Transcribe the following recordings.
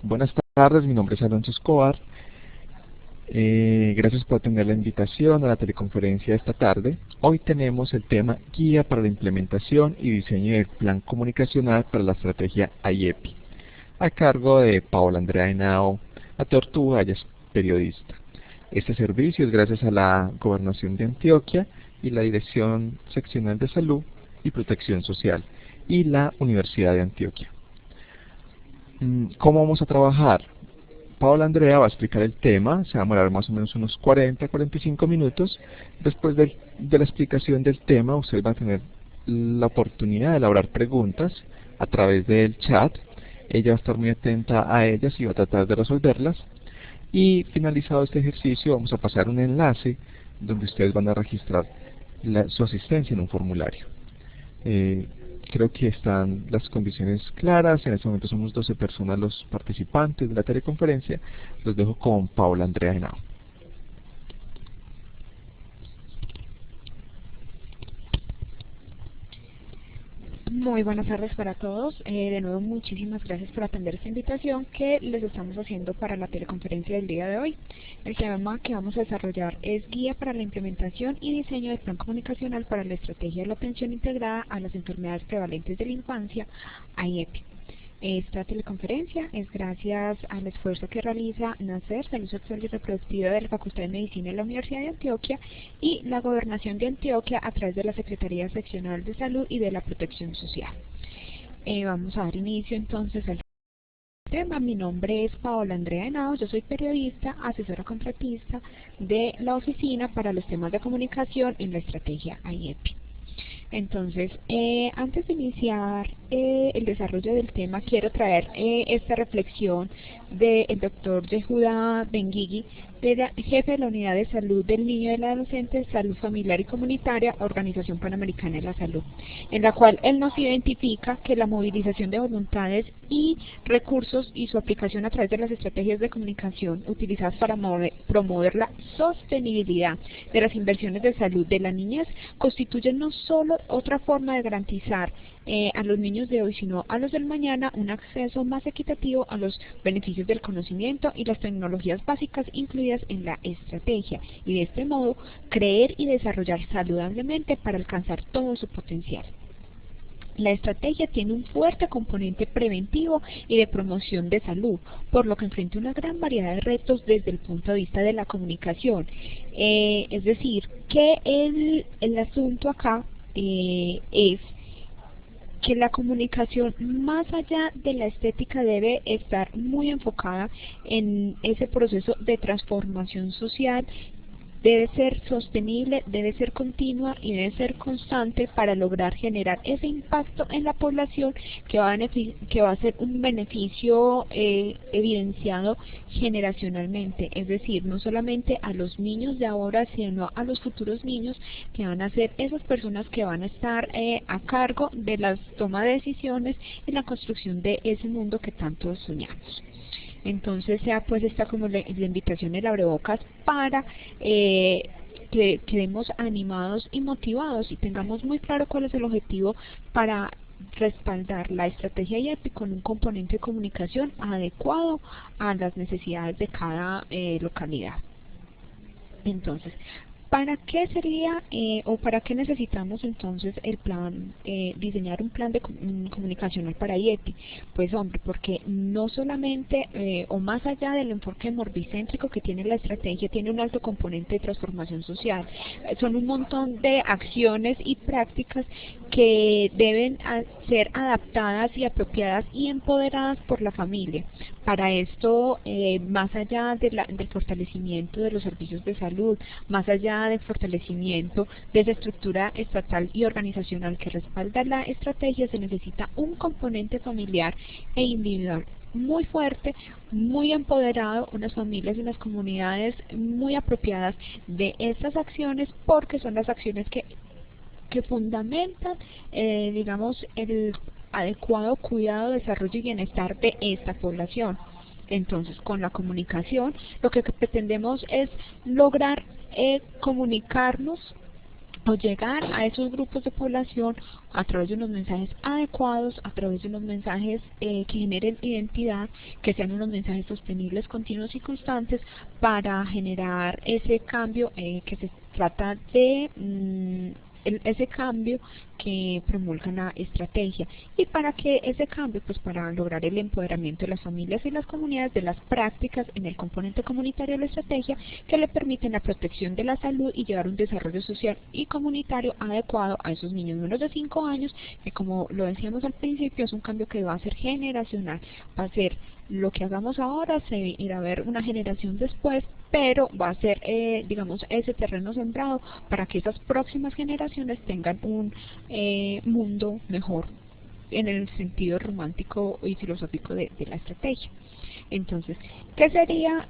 Buenas tardes, mi nombre es Alonso Escobar. Gracias por atender la invitación a la teleconferencia de esta tarde. Hoy tenemos el tema Guía para la implementación y diseño del plan comunicacional para la estrategia IEPI, a cargo de Paola Andrea Henao Atortúa, ella es periodista. Este servicio es gracias a la Gobernación de Antioquia y la Dirección Seccional de Salud y Protección Social y la Universidad de Antioquia. ¿Cómo vamos a trabajar? Paola Andrea va a explicar el tema, se va a demorar más o menos unos 40-45 minutos. Después de la explicación del tema, usted va a tener la oportunidad de elaborar preguntas a través del chat. Ella va a estar muy atenta a ellas y va a tratar de resolverlas. Y finalizado este ejercicio, vamos a pasar un enlace donde ustedes van a registrar su asistencia en un formulario. Creo que están las condiciones claras. En este momento somos 12 personas los participantes de la teleconferencia. Los dejo con Paola Andrea Henao. Muy buenas tardes para todos. De nuevo, muchísimas gracias por atender esta invitación que les estamos haciendo para la teleconferencia del día de hoy. El tema que vamos a desarrollar es Guía para la implementación y diseño del plan comunicacional para la estrategia de la atención integrada a las enfermedades prevalentes de la infancia, IEPI. Esta teleconferencia es gracias al esfuerzo que realiza NACER, Salud Sexual y Reproductiva de la Facultad de Medicina de la Universidad de Antioquia y la Gobernación de Antioquia a través de la Secretaría Seccional de Salud y de la Protección Social. Vamos a dar inicio entonces al tema. Mi nombre es Paola Andrea Henao, yo soy periodista, asesora contratista de la Oficina para los temas de comunicación en la estrategia IEPI. Entonces, antes de iniciar el desarrollo del tema, quiero traer esta reflexión del doctor Yehuda Benguigui, jefe de la Unidad de Salud del Niño y del Adolescente, Salud Familiar y Comunitaria, Organización Panamericana de la Salud, en la cual él nos identifica que la movilización de voluntades y recursos y su aplicación a través de las estrategias de comunicación utilizadas para promover la sostenibilidad de las inversiones de salud de la niñez constituyen no solo otra forma de garantizar a los niños de hoy, sino a los del mañana, un acceso más equitativo a los beneficios del conocimiento y las tecnologías básicas incluidas en la estrategia, y de este modo creer y desarrollar saludablemente para alcanzar todo su potencial. La estrategia tiene un fuerte componente preventivo y de promoción de salud, por lo que enfrenta una gran variedad de retos desde el punto de vista de la comunicación. Es decir, que el asunto acá es que la comunicación, más allá de la estética, debe estar muy enfocada en ese proceso de transformación social. Debe ser sostenible, debe ser continua y debe ser constante para lograr generar ese impacto en la población que va a ser un beneficio evidenciado generacionalmente, es decir, no solamente a los niños de ahora, sino a los futuros niños que van a ser esas personas que van a estar a cargo de la toma de decisiones y la construcción de ese mundo que tanto soñamos. Entonces sea pues esta como la invitación, el abrebocas para que quedemos animados y motivados y tengamos muy claro cuál es el objetivo para respaldar la estrategia IEPI con un componente de comunicación adecuado a las necesidades de cada localidad. Entonces, ¿para qué sería o para qué necesitamos entonces el plan, diseñar un plan de comunicacional para IEPI? Pues hombre, porque no solamente o más allá del enfoque morbicéntrico que tiene la estrategia, tiene un alto componente de transformación social. Son un montón de acciones y prácticas que deben ser adaptadas y apropiadas y empoderadas por la familia. Para esto, más allá del fortalecimiento de los servicios de salud, más allá del fortalecimiento de esa estructura estatal y organizacional que respalda la estrategia, se necesita un componente familiar e individual muy fuerte, muy empoderado, unas familias y unas comunidades muy apropiadas de estas acciones, porque son las acciones que fundamentan, digamos, el adecuado cuidado, desarrollo y bienestar de esta población. Entonces, con la comunicación, lo que pretendemos es lograr comunicarnos o llegar a esos grupos de población a través de unos mensajes adecuados, a través de unos mensajes que generen identidad, que sean unos mensajes sostenibles, continuos y constantes para generar ese cambio que se trata de ese cambio que promulga la estrategia, y para que ese cambio, pues para lograr el empoderamiento de las familias y las comunidades de las prácticas en el componente comunitario de la estrategia que le permiten la protección de la salud y llevar un desarrollo social y comunitario adecuado a esos niños menos de 5 años, que como lo decíamos al principio, es un cambio que va a ser generacional, va a ser lo que hagamos ahora, se irá a ver una generación después, pero va a ser, digamos, ese terreno sembrado para que esas próximas generaciones tengan un mundo mejor en el sentido romántico y filosófico de la estrategia. Entonces, ¿qué sería,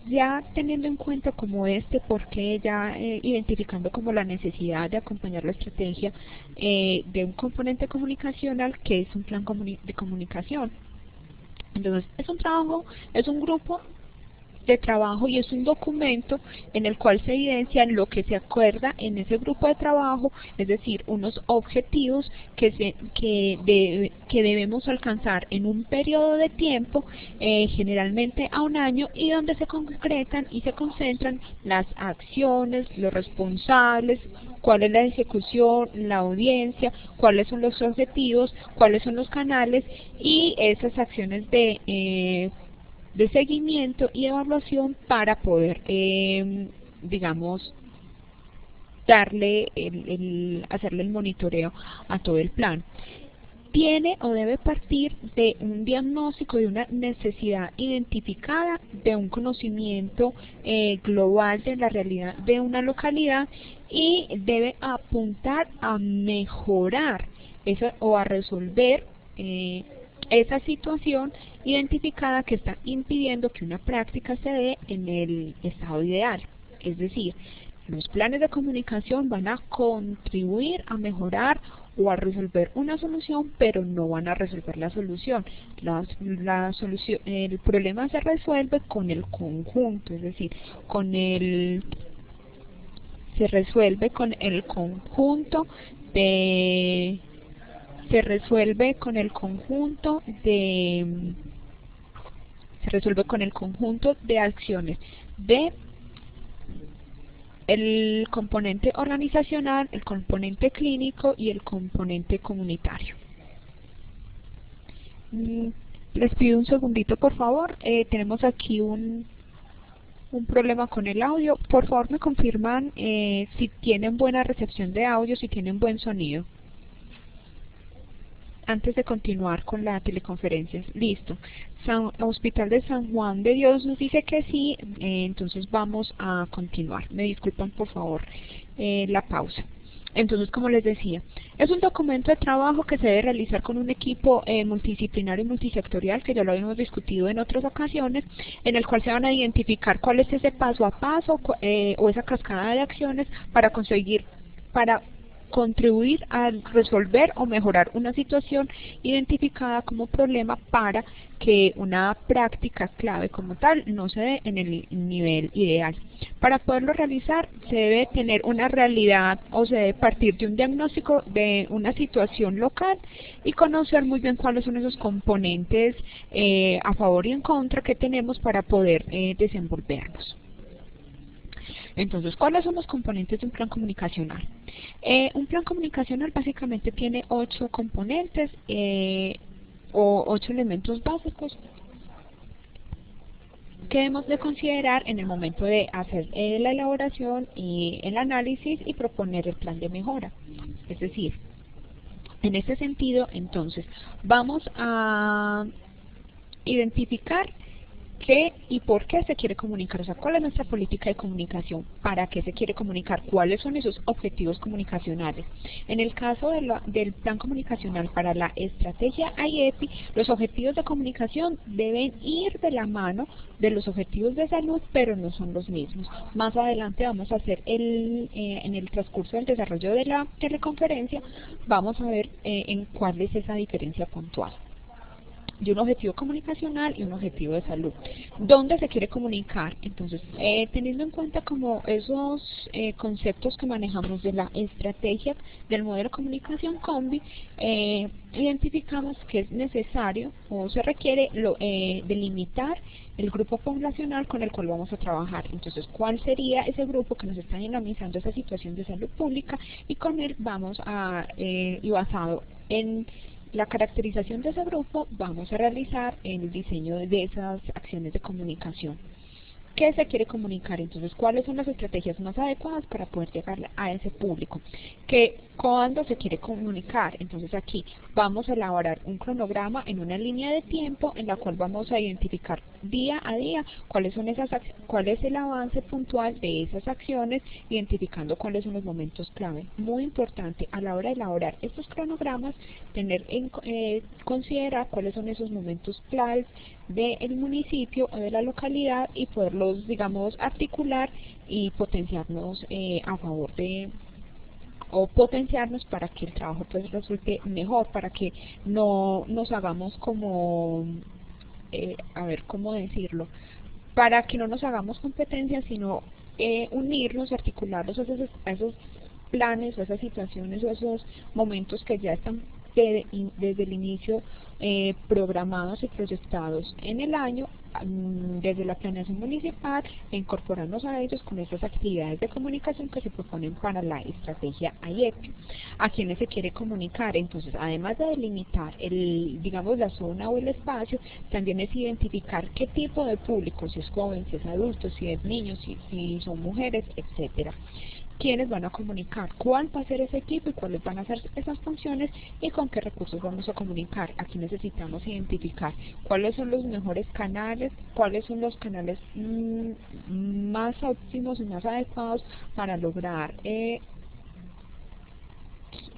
ya teniendo en cuenta como porque ya identificando como la necesidad de acompañar la estrategia de un componente comunicacional que es un plan de comunicación? Entonces, es un trabajo, es un grupo de trabajo y es un documento en el cual se evidencia lo que se acuerda en ese grupo de trabajo, es decir, unos objetivos que debemos alcanzar en un periodo de tiempo, generalmente a un año, y donde se concretan y se concentran las acciones, los responsables, cuál es la ejecución, la audiencia, cuáles son los objetivos, cuáles son los canales y esas acciones de seguimiento y evaluación para poder, digamos, hacerle el monitoreo a todo el plan. Tiene o debe partir de un diagnóstico de una necesidad identificada, de un conocimiento global de la realidad de una localidad, y debe apuntar a mejorar o a resolver esa situación identificada que está impidiendo que una práctica se dé en el estado ideal. Es decir, los planes de comunicación van a contribuir a mejorar o a resolver una solución, pero no van a resolver la solución. El problema se resuelve con el conjunto, es decir, se resuelve con el conjunto de acciones de el componente organizacional, el componente clínico y el componente comunitario. Les pido un segundito, por favor. Tenemos aquí un problema con el audio. Por favor, me confirman si tienen buena recepción de audio, si tienen buen sonido, antes de continuar con la teleconferencia. Listo. Hospital de San Juan de Dios nos dice que sí, entonces vamos a continuar. Me disculpan, por favor, la pausa. Entonces, como les decía, es un documento de trabajo que se debe realizar con un equipo multidisciplinario y multisectorial, que ya lo habíamos discutido en otras ocasiones, en el cual se van a identificar cuál es ese paso a paso o esa cascada de acciones para contribuir a resolver o mejorar una situación identificada como problema, para que una práctica clave como tal no se dé en el nivel ideal. Para poderlo realizar se debe tener una realidad, o se debe partir de un diagnóstico de una situación local y conocer muy bien cuáles son esos componentes a favor y en contra que tenemos para poder desenvolvernos. Entonces, ¿cuáles son los componentes de un plan comunicacional? Un plan comunicacional básicamente tiene 8 componentes o 8 elementos básicos que debemos de considerar en el momento de hacer la elaboración y el análisis y proponer el plan de mejora. Es decir, en este sentido, entonces, vamos a identificar qué y por qué se quiere comunicar, o sea, cuál es nuestra política de comunicación, para qué se quiere comunicar, cuáles son esos objetivos comunicacionales. En el caso del plan comunicacional para la estrategia IEPI, los objetivos de comunicación deben ir de la mano de los objetivos de salud, pero no son los mismos. Más adelante vamos a hacer en el transcurso del desarrollo de la teleconferencia, vamos a ver en cuál es esa diferencia puntual. de un objetivo comunicacional y un objetivo de salud. ¿Dónde se quiere comunicar? Entonces, teniendo en cuenta como esos conceptos que manejamos de la estrategia del modelo de comunicación combi, identificamos que es necesario o se requiere delimitar el grupo poblacional con el cual vamos a trabajar. Entonces, ¿cuál sería ese grupo que nos está dinamizando esa situación de salud pública? Y con él vamos a, y basado en la caracterización de ese grupo, vamos a realizar el diseño de esas acciones de comunicación. ¿Qué se quiere comunicar? Entonces, ¿cuáles son las estrategias más adecuadas para poder llegar a ese público? ¿Cuándo se quiere comunicar? Entonces, aquí vamos a elaborar un cronograma en una línea de tiempo en la cual vamos a identificar día a día cuál es el avance puntual de esas acciones, identificando cuáles son los momentos clave. Muy importante a la hora de elaborar estos cronogramas, tener en considerar cuáles son esos momentos claves del municipio o de la localidad y poderlos, digamos, articular y potenciarnos a favor de, o potenciarnos para que el trabajo pues resulte mejor, para que no nos hagamos como, a ver cómo decirlo, para que no nos hagamos competencia, sino unirnos, articularnos a esos planes o esas situaciones o esos momentos que ya están desde el inicio programados y proyectados en el año, desde la planeación municipal, e incorporarnos a ellos con esas actividades de comunicación que se proponen para la estrategia IEPI. ¿A quiénes se quiere comunicar? Entonces, además de delimitar digamos, la zona o el espacio, también es identificar qué tipo de público, si es joven, si es adulto, si es niño, si son mujeres, etcétera. ¿Quiénes van a comunicar? ¿Cuál va a ser ese equipo y cuáles van a ser esas funciones y con qué recursos vamos a comunicar? Aquí necesitamos identificar cuáles son los mejores canales, cuáles son los canales más óptimos y más adecuados para lograr que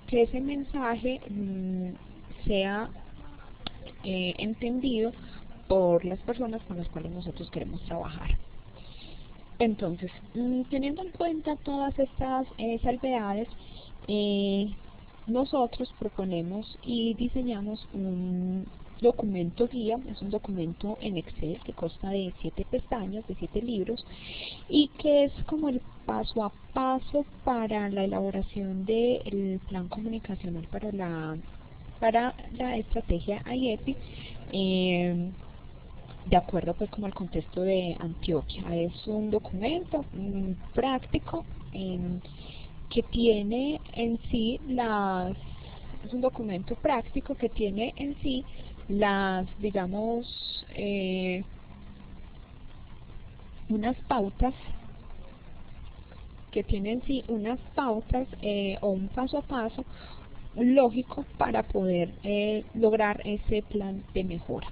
ese mensaje sea entendido por las personas con las cuales nosotros queremos trabajar. Entonces, teniendo en cuenta todas estas salvedades, nosotros proponemos y diseñamos un documento guía. Es un documento en Excel que consta de 7 pestañas, de 7 libros, y que es como el paso a paso para la elaboración del plan comunicacional para la estrategia IEPI, de acuerdo pues como al contexto de Antioquia. Es un documento práctico que tiene en sí es un documento práctico que tiene en sí digamos, unas pautas, o un paso a paso lógico para poder lograr ese plan de mejora.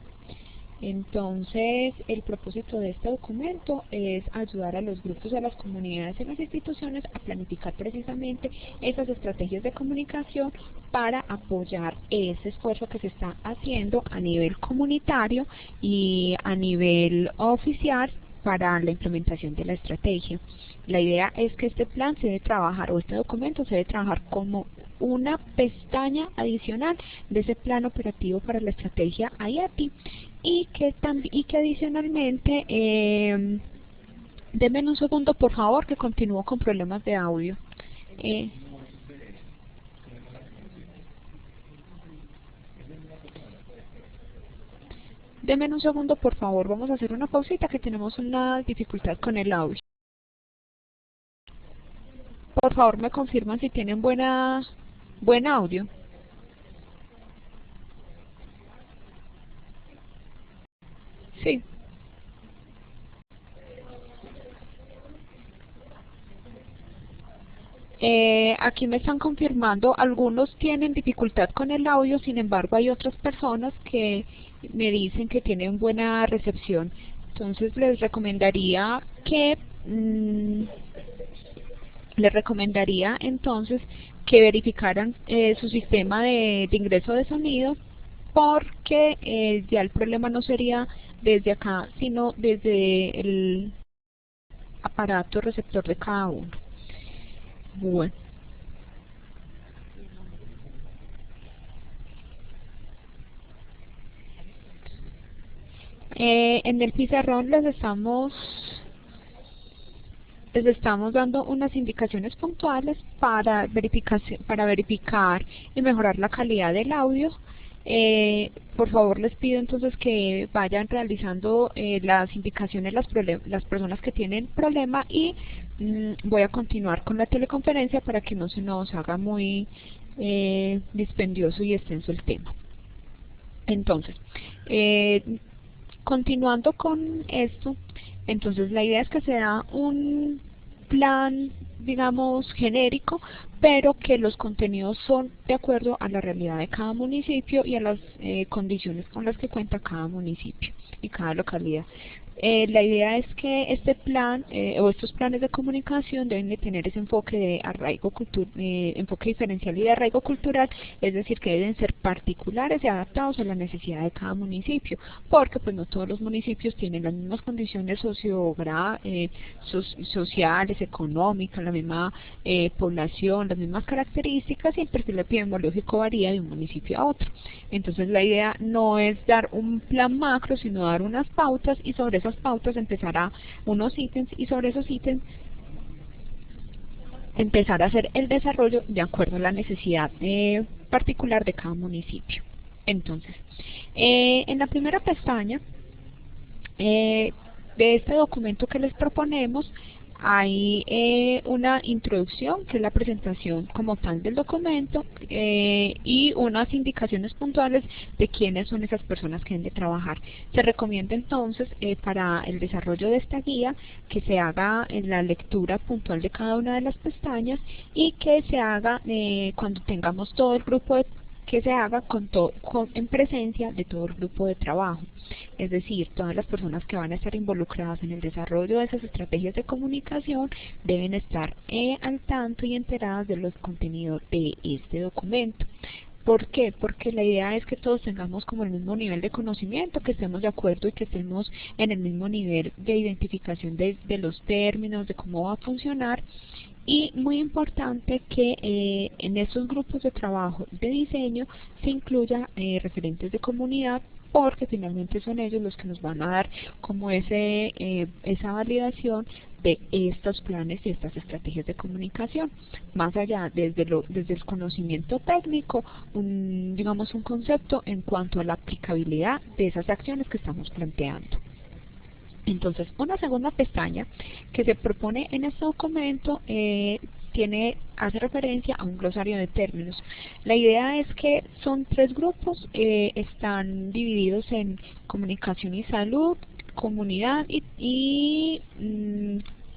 Entonces, el propósito de este documento es ayudar a los grupos, a las comunidades y a las instituciones a planificar precisamente esas estrategias de comunicación para apoyar ese esfuerzo que se está haciendo a nivel comunitario y a nivel oficial para la implementación de la estrategia. La idea es que este plan se debe trabajar, o este documento se debe trabajar como una pestaña adicional de ese plan operativo para la estrategia IEPI, y que adicionalmente, denme un segundo por favor, que continúo con problemas de audio. Denme un segundo por favor, vamos a hacer una pausita que tenemos una dificultad con el audio. Por favor me confirman si tienen buen audio. Sí. Aquí me están confirmando, algunos tienen dificultad con el audio, sin embargo hay otras personas que me dicen que tienen buena recepción. Entonces les recomendaría entonces que verificaran su sistema de ingreso de sonido, porque ya el problema no sería desde acá, sino desde el aparato receptor de cada uno. Bueno. En el pizarrón les estamos dando unas indicaciones puntuales para verificar y mejorar la calidad del audio. Por favor, les pido entonces que vayan realizando las indicaciones las personas que tienen problema, y voy a continuar con la teleconferencia para que no se nos haga muy dispendioso y extenso el tema. Entonces, continuando con esto, entonces la idea es que sea un plan, digamos, genérico, pero que los contenidos son de acuerdo a la realidad de cada municipio y a las condiciones con las que cuenta cada municipio y cada localidad. La idea es que este plan o estos planes de comunicación deben de tener ese enfoque de enfoque diferencial y de arraigo cultural, es decir, que deben ser particulares y adaptados a la necesidad de cada municipio, porque pues no todos los municipios tienen las mismas condiciones sociales, económicas, la misma población, las mismas características, y el perfil epidemiológico varía de un municipio a otro. Entonces la idea no es dar un plan macro, sino dar unas pautas, y sobre esas pautas empezar a unos ítems, y sobre esos ítems empezar a hacer el desarrollo de acuerdo a la necesidad particular de cada municipio. Entonces, en la primera pestaña de este documento que les proponemos, hay una introducción, que es la presentación como tal del documento, y unas indicaciones puntuales de quiénes son esas personas que deben de trabajar. Se recomienda entonces, para el desarrollo de esta guía, que se haga en la lectura puntual de cada una de las pestañas, y que se haga cuando tengamos todo el grupo que se haga en presencia de todo el grupo de trabajo. Es decir, todas las personas que van a estar involucradas en el desarrollo de esas estrategias de comunicación deben estar al tanto y enteradas de los contenidos de este documento. ¿Por qué? Porque la idea es que todos tengamos como el mismo nivel de conocimiento, que estemos de acuerdo y que estemos en el mismo nivel de identificación de los términos, de cómo va a funcionar. Y muy importante que en estos grupos de trabajo de diseño se incluya referentes de comunidad, porque finalmente son ellos los que nos van a dar como esa validación de estos planes y estas estrategias de comunicación. Más allá, desde el conocimiento técnico, digamos un concepto en cuanto a la aplicabilidad de esas acciones que estamos planteando. Entonces, una segunda pestaña que se propone en este documento hace referencia a un glosario de términos. La idea es que son 3 grupos, están divididos en comunicación y salud, comunidad y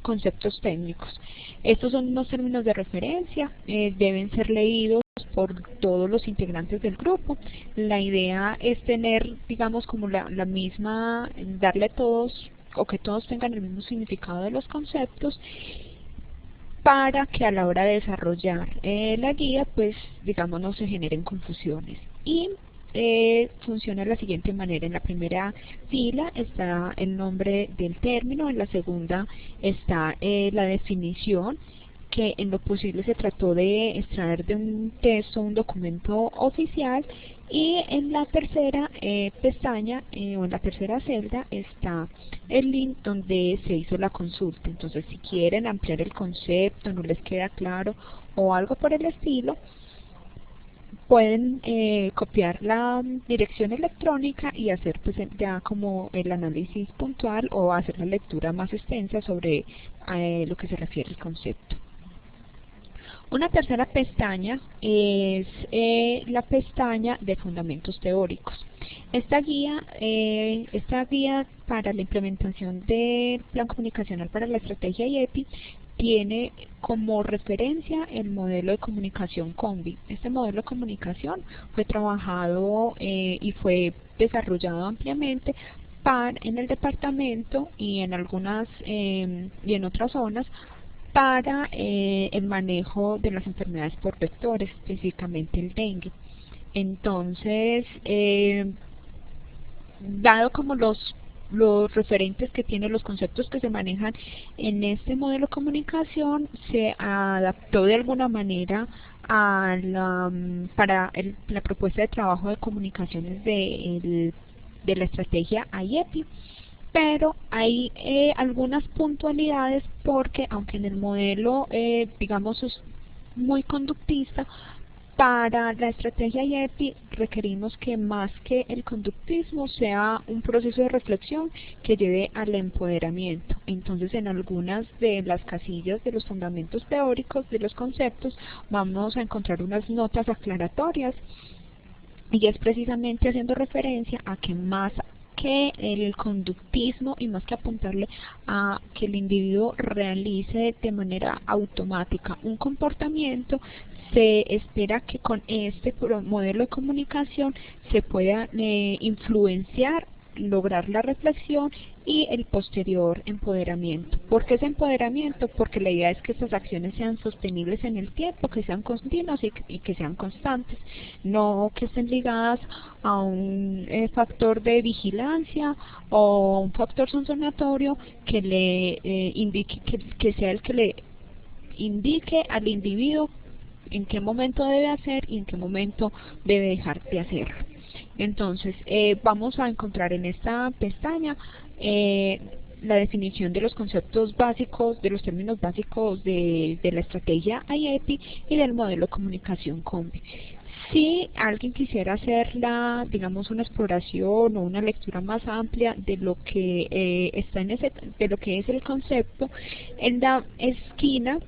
conceptos técnicos. Estos son unos términos de referencia, deben ser leídos por todos los integrantes del grupo. La idea es tener, digamos, como la misma, darle a todos, o que todos tengan el mismo significado de los conceptos, para que a la hora de desarrollar la guía, pues, digamos, no se generen confusiones. Y funciona de la siguiente manera: en la primera fila está el nombre del término, en la segunda está la definición, que en lo posible se trató de extraer de un texto, un documento oficial, y en la tercera pestaña o en la tercera celda está el link donde se hizo la consulta. Entonces, si quieren ampliar el concepto, no les queda claro o algo por el estilo, pueden copiar la dirección electrónica y hacer pues ya como el análisis puntual, o hacer la lectura más extensa sobre lo que se refiere al concepto. Una tercera pestaña es la pestaña de fundamentos teóricos. Esta guía para la implementación del plan comunicacional para la estrategia IEPI tiene como referencia el modelo de comunicación COMBI. Este modelo de comunicación fue trabajado y fue desarrollado ampliamente en el departamento y en otras zonas, para el manejo de las enfermedades por vectores, específicamente el dengue. Entonces, dado como los referentes que tiene, los conceptos que se manejan en este modelo de comunicación, se adaptó de alguna manera para la propuesta de trabajo de comunicaciones del de la estrategia IEPI. Pero hay algunas puntualidades porque aunque en el modelo digamos es muy conductista, para la estrategia IEPI requerimos que más que el conductismo sea un proceso de reflexión que lleve al empoderamiento. Entonces en algunas de las casillas de los fundamentos teóricos de los conceptos vamos a encontrar unas notas aclaratorias, y es precisamente haciendo referencia a que más que el conductismo y más que apuntarle a que el individuo realice de manera automática un comportamiento, se espera que con este modelo de comunicación se pueda influenciar, lograr la reflexión y el posterior empoderamiento. ¿Por qué ese empoderamiento? Porque la idea es que estas acciones sean sostenibles en el tiempo, que sean continuas y que sean constantes, no que estén ligadas a un factor de vigilancia o un factor sancionatorio que le indique, que sea el que le indique al individuo en qué momento debe hacer y en qué momento debe dejar de hacerlo. Entonces, vamos a encontrar en esta pestaña la definición de los conceptos básicos, de los términos básicos de la estrategia IEPI y del modelo de comunicación COMBI. Si alguien quisiera hacer digamos una exploración o una lectura más amplia de lo que está de lo que es el concepto, en la esquina,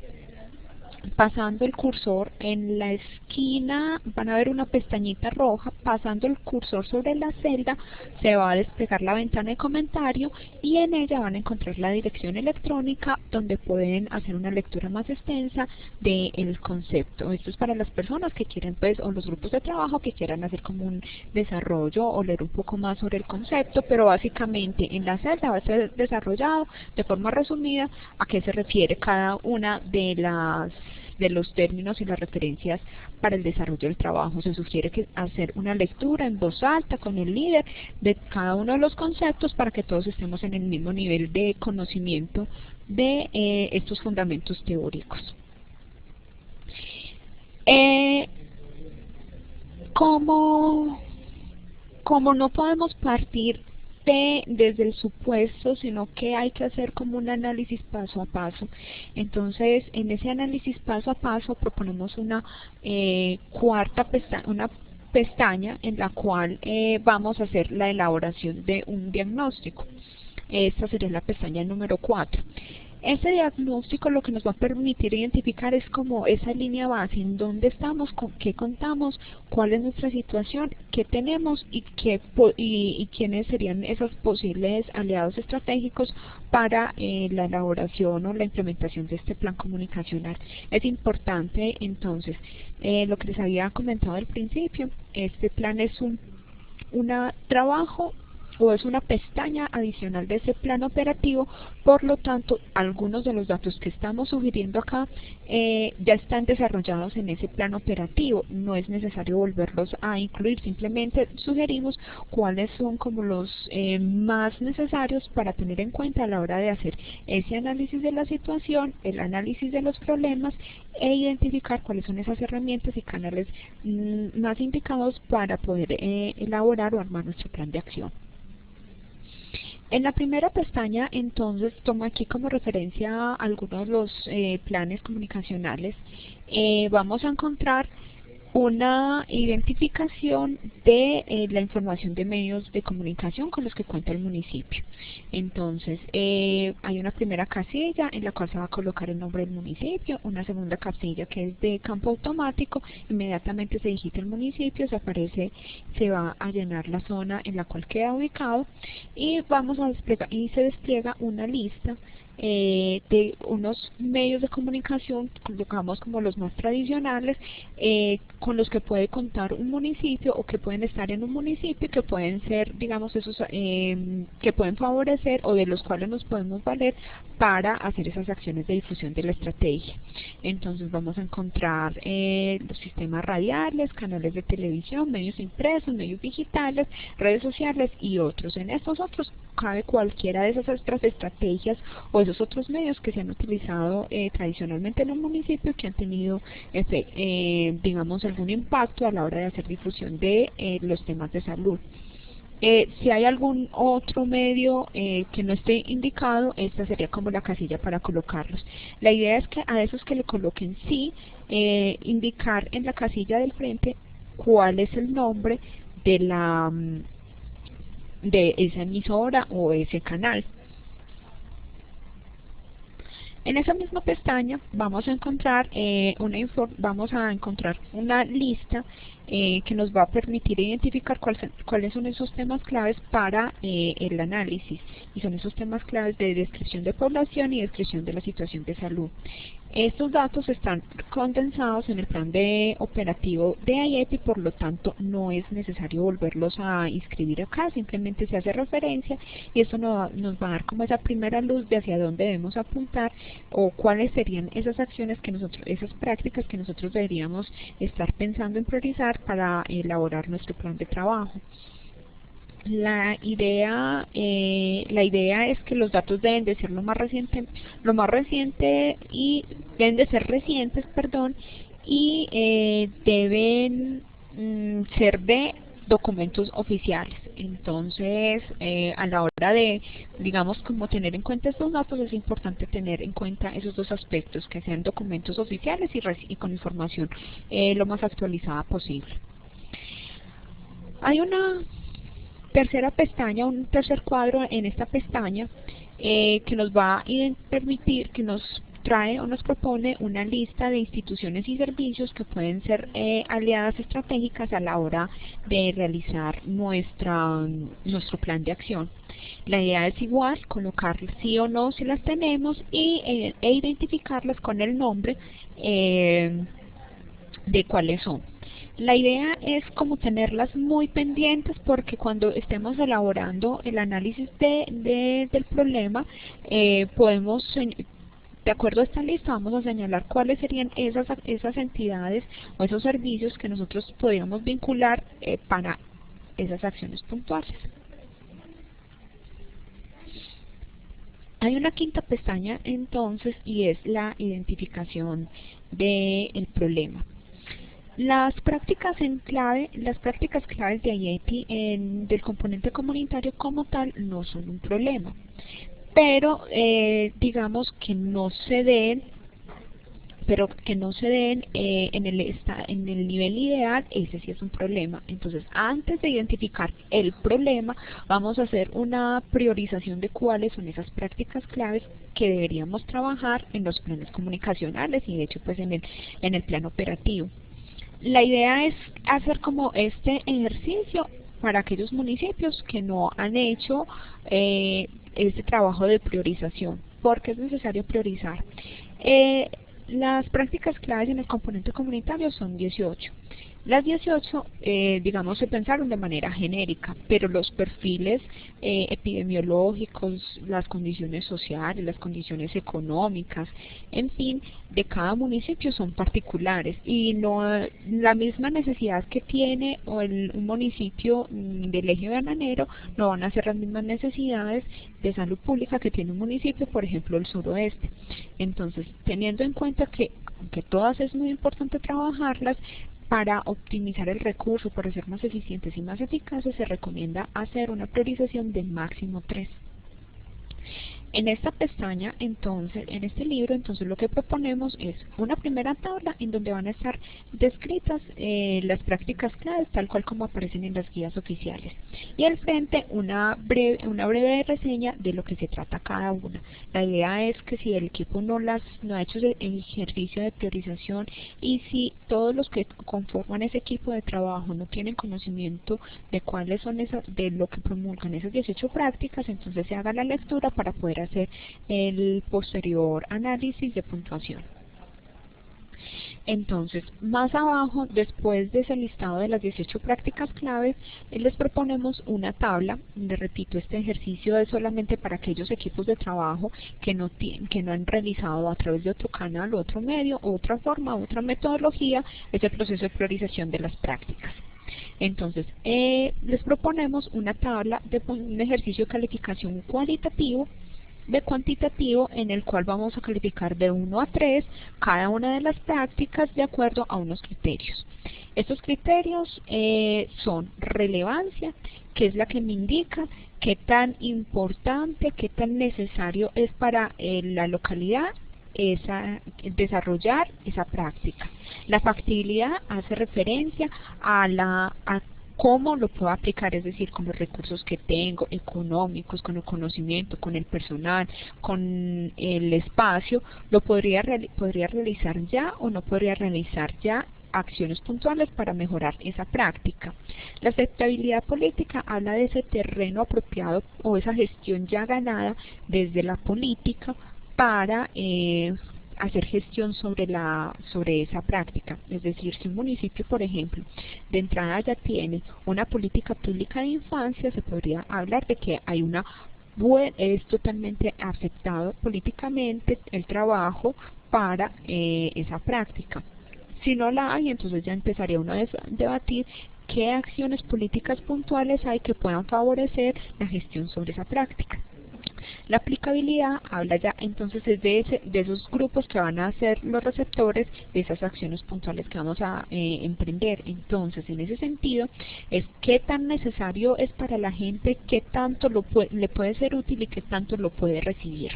pasando el cursor, en la esquina van a ver una pestañita roja, pasando el cursor sobre la celda se va a desplegar la ventana de comentario y en ella van a encontrar la dirección electrónica donde pueden hacer una lectura más extensa del concepto. Esto es para las personas que quieren, pues, o los grupos de trabajo que quieran hacer como un desarrollo o leer un poco más sobre el concepto, pero básicamente en la celda va a ser desarrollado de forma resumida a qué se refiere cada una de los términos y las referencias para el desarrollo del trabajo. Se sugiere hacer una lectura en voz alta con el líder de cada uno de los conceptos para que todos estemos en el mismo nivel de conocimiento de estos fundamentos teóricos. Como no podemos partir desde el supuesto, sino que hay que hacer como un análisis paso a paso. Entonces, en ese análisis paso a paso proponemos una pestaña en la cual vamos a hacer la elaboración de un diagnóstico. Esta sería la pestaña número 4. Este diagnóstico lo que nos va a permitir identificar es como esa línea base, en dónde estamos, con qué contamos, cuál es nuestra situación, qué tenemos y quiénes serían esos posibles aliados estratégicos para la elaboración o la implementación de este plan comunicacional. Es importante entonces, lo que les había comentado al principio, este plan es un trabajo o es una pestaña adicional de ese plan operativo, por lo tanto algunos de los datos que estamos sugiriendo acá ya están desarrollados en ese plan operativo, no es necesario volverlos a incluir, simplemente sugerimos cuáles son como los más necesarios para tener en cuenta a la hora de hacer ese análisis de la situación, el análisis de los problemas e identificar cuáles son esas herramientas y canales más indicados para poder elaborar o armar nuestro plan de acción. En la primera pestaña, entonces, tomo aquí como referencia algunos de los planes comunicacionales. Vamos a encontrar una identificación de la información de medios de comunicación con los que cuenta el municipio. Entonces, hay una primera casilla en la cual se va a colocar el nombre del municipio, una segunda casilla que es de campo automático, inmediatamente se digita el municipio, se va a llenar la zona en la cual queda ubicado y vamos a desplegar, y se despliega una lista de unos medios de comunicación, colocamos como los más tradicionales, con los que puede contar un municipio o que pueden estar en un municipio, que pueden ser, digamos, esos que pueden favorecer o de los cuales nos podemos valer para hacer esas acciones de difusión de la estrategia. Entonces vamos a encontrar los sistemas radiales, canales de televisión, medios impresos, medios digitales, redes sociales y otros. En estos otros cabe cualquiera de esas otras estrategias o esos otros medios que se han utilizado tradicionalmente en un municipio que han tenido, digamos, algún impacto a la hora de hacer difusión de los temas de salud. Si hay algún otro medio que no esté indicado, esta sería como la casilla para colocarlos. La idea es que a esos que le coloquen sí, indicar en la casilla del frente cuál es el nombre de de esa emisora o ese canal. En esa misma pestaña vamos a encontrar una lista que nos va a permitir identificar cuáles son esos temas claves para el análisis, y son esos temas claves de descripción de población y descripción de la situación de salud. Estos datos están condensados en el plan operativo de IEPI, por lo tanto no es necesario volverlos a inscribir acá, simplemente se hace referencia y esto nos va a dar como esa primera luz de hacia dónde debemos apuntar o cuáles serían esas acciones esas prácticas que nosotros deberíamos estar pensando en priorizar para elaborar nuestro plan de trabajo. La idea es que los datos deben de ser deben de ser recientes, perdón, y deben ser de documentos oficiales. Entonces, a la hora de, digamos, como tener en cuenta estos datos, es importante tener en cuenta esos dos aspectos, que sean documentos oficiales y con información lo más actualizada posible. Hay una tercera pestaña, un tercer cuadro en esta pestaña que nos va a permitir, que nos trae o nos propone una lista de instituciones y servicios que pueden ser aliadas estratégicas a la hora de realizar nuestro plan de acción. La idea es igual, colocar sí o no si las tenemos e identificarlas con el nombre de cuáles son. La idea es como tenerlas muy pendientes, porque cuando estemos elaborando el análisis del problema, podemos, de acuerdo a esta lista, vamos a señalar cuáles serían esas entidades o esos servicios que nosotros podríamos vincular para esas acciones puntuales. Hay una quinta pestaña entonces, y es la identificación del problema. Las prácticas claves de IEPI del componente comunitario como tal no son un problema, pero digamos que no se den en el nivel ideal, ese sí es un problema. Entonces, antes de identificar el problema, vamos a hacer una priorización de cuáles son esas prácticas claves que deberíamos trabajar en los planes comunicacionales y de hecho pues en el plan operativo. La idea es hacer como este ejercicio para aquellos municipios que no han hecho este trabajo de priorización. ¿Por qué es necesario priorizar? Las prácticas claves en el componente comunitario son 18. Las 18, digamos, se pensaron de manera genérica, pero los perfiles epidemiológicos, las condiciones sociales, las condiciones económicas, en fin, de cada municipio son particulares, y no la misma necesidad que tiene un municipio del eje bananero no van a ser las mismas necesidades de salud pública que tiene un municipio, por ejemplo, el suroeste. Entonces, teniendo en cuenta que todas es muy importante trabajarlas, para optimizar el recurso, para ser más eficientes y más eficaces, se recomienda hacer una priorización de máximo 3. En esta pestaña, entonces, en este libro, entonces lo que proponemos es una primera tabla en donde van a estar descritas las prácticas claves, tal cual como aparecen en las guías oficiales. Y al frente una breve reseña de lo que se trata cada una. La idea es que si el equipo no ha hecho el ejercicio de priorización, y si todos los que conforman ese equipo de trabajo no tienen conocimiento de cuáles son de lo que promulgan esas 18 prácticas, entonces se haga la lectura para poder hacer el posterior análisis de puntuación. Entonces, más abajo, después de ese listado de las 18 prácticas claves, les proponemos una tabla. Les repito, este ejercicio es solamente para aquellos equipos de trabajo que no han realizado a través de otro canal, otro medio, otra forma, otra metodología, ese proceso de priorización de las prácticas. Entonces, les proponemos una tabla de un ejercicio de calificación cualitativo de cuantitativo en el cual vamos a calificar de 1 a 3 cada una de las prácticas de acuerdo a unos criterios. Estos criterios son relevancia, que es la que me indica qué tan importante, qué tan necesario es para la localidad desarrollar esa práctica. La factibilidad hace referencia a cómo lo puedo aplicar, es decir, con los recursos que tengo, económicos, con el conocimiento, con el personal, con el espacio, lo podría realizar ya o no podría realizar ya acciones puntuales para mejorar esa práctica. La aceptabilidad política habla de ese terreno apropiado o esa gestión ya ganada desde la política para hacer gestión sobre esa práctica. Es decir, si un municipio, por ejemplo, de entrada ya tiene una política pública de infancia, se podría hablar de que hay es totalmente aceptado políticamente el trabajo para esa práctica. Si no la hay, entonces ya empezaría uno a debatir qué acciones políticas puntuales hay que puedan favorecer la gestión sobre esa práctica. La aplicabilidad habla ya entonces de esos grupos que van a ser los receptores de esas acciones puntuales que vamos a emprender. Entonces, en ese sentido, es qué tan necesario es para la gente, qué tanto le puede ser útil y qué tanto lo puede recibir.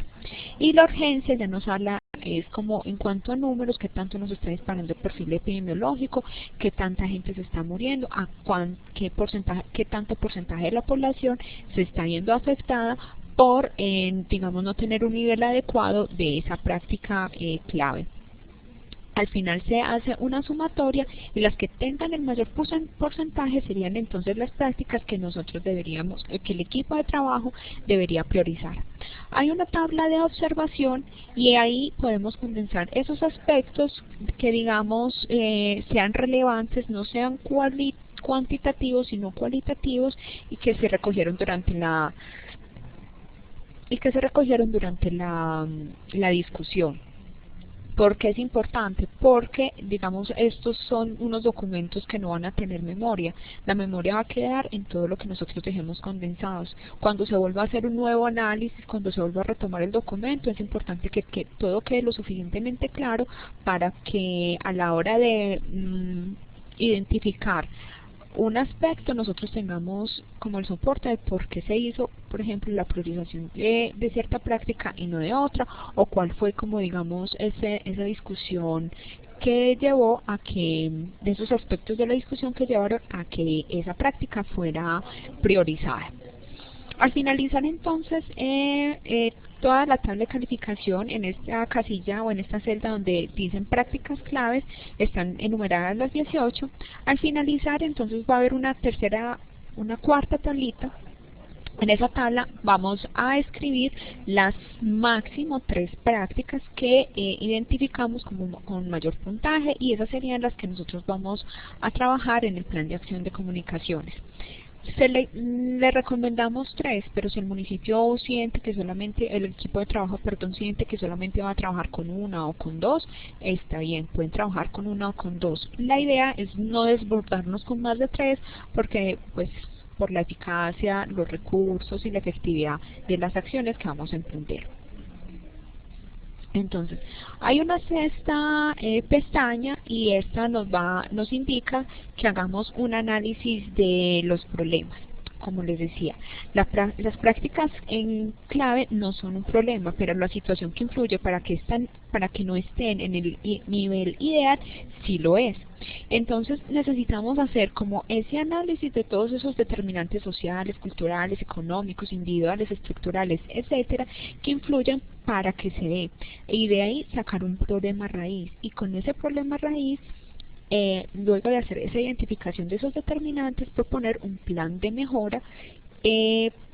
Y la urgencia ya nos habla, es como en cuanto a números, qué tanto nos está disparando el perfil epidemiológico, qué tanta gente se está muriendo, qué tanto porcentaje de la población se está viendo afectada por, digamos, no tener un nivel adecuado de esa práctica clave. Al final se hace una sumatoria y las que tengan el mayor porcentaje serían entonces las prácticas que nosotros deberíamos, que el equipo de trabajo debería priorizar. Hay una tabla de observación y ahí podemos condensar esos aspectos que, digamos, sean relevantes, no sean cuantitativos sino cualitativos y que se recogieron durante la discusión. ¿Por qué es importante? Porque, digamos, estos son unos documentos que no van a tener memoria. La memoria va a quedar en todo lo que nosotros dejemos condensados. Cuando se vuelva a hacer un nuevo análisis, cuando se vuelva a retomar el documento, es importante que todo quede lo suficientemente claro para que a la hora de identificar un aspecto nosotros tengamos como el soporte de por qué se hizo, por ejemplo, la priorización de cierta práctica y no de otra, o cuál fue, como digamos, esa discusión que llevó a que, de esos aspectos de la discusión que llevaron a que esa práctica fuera priorizada. Al finalizar entonces toda la tabla de calificación, en esta casilla o en esta celda donde dicen prácticas claves, están enumeradas las 18. Al finalizar entonces va a haber una cuarta tablita. En esa tabla vamos a escribir las máximo 3 prácticas que identificamos con mayor puntaje, y esas serían las que nosotros vamos a trabajar en el plan de acción de comunicaciones. Le recomendamos 3, pero si el municipio siente que solamente, el equipo de trabajo, perdón, siente que solamente va a trabajar con 1 o con 2, está bien, pueden trabajar con 1 o con 2. La idea es no desbordarnos con más de 3, porque pues por la eficacia, los recursos y la efectividad de las acciones que vamos a emprender. Entonces, hay una sexta pestaña y esta nos indica que hagamos un análisis de los problemas. Como les decía, las prácticas en clave no son un problema, pero la situación que influye para que no estén en el nivel ideal sí lo es. Entonces necesitamos hacer como ese análisis de todos esos determinantes sociales, culturales, económicos, individuales, estructurales, etcétera, que influyen para que se dé. Y de ahí sacar un problema raíz. Y con ese problema raíz, luego de hacer esa identificación de esos determinantes, proponer un plan de mejora.